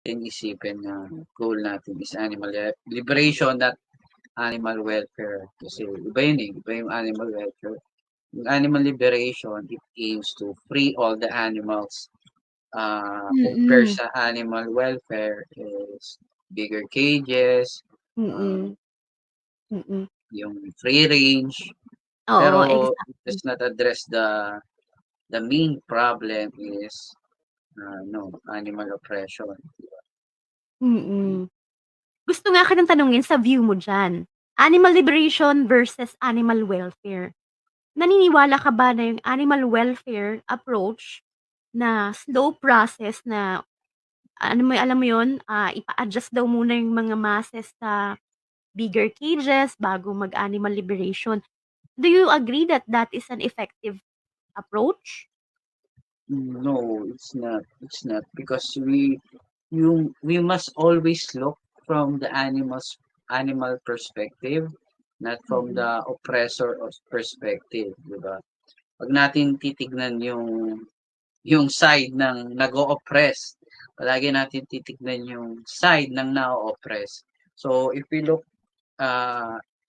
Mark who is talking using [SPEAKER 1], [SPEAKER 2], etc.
[SPEAKER 1] natin isipin na goal natin is animal liberation, not animal welfare. Kasi iba yun eh, iba yung animal welfare. Yung animal liberation, it aims to free all the animals. Compare
[SPEAKER 2] Mm.
[SPEAKER 1] sa animal welfare is bigger cages, uh,
[SPEAKER 2] Mm. Mm.
[SPEAKER 1] yung free range,
[SPEAKER 2] Oo,
[SPEAKER 1] pero it
[SPEAKER 2] exactly.
[SPEAKER 1] does not address the main problem is no animal oppression.
[SPEAKER 2] Mm. Gusto nga kitang tanungin sa view mo diyan, animal liberation versus animal welfare. Naniniwala ka ba na yung animal welfare approach na slow process na ano mo alam mo yun, ipa-adjust daw muna yung mga masses sa bigger cages bago mag-animal liberation. Do you agree that that is an effective approach?
[SPEAKER 1] No, it's not. It's not because we must always look from the animal perspective, not from
[SPEAKER 2] Mm.
[SPEAKER 1] the oppressor perspective, di ba? Pag natin titignan yung side ng nag-o-oppress, palagi natin titignan yung side ng na-o-oppress. So if we look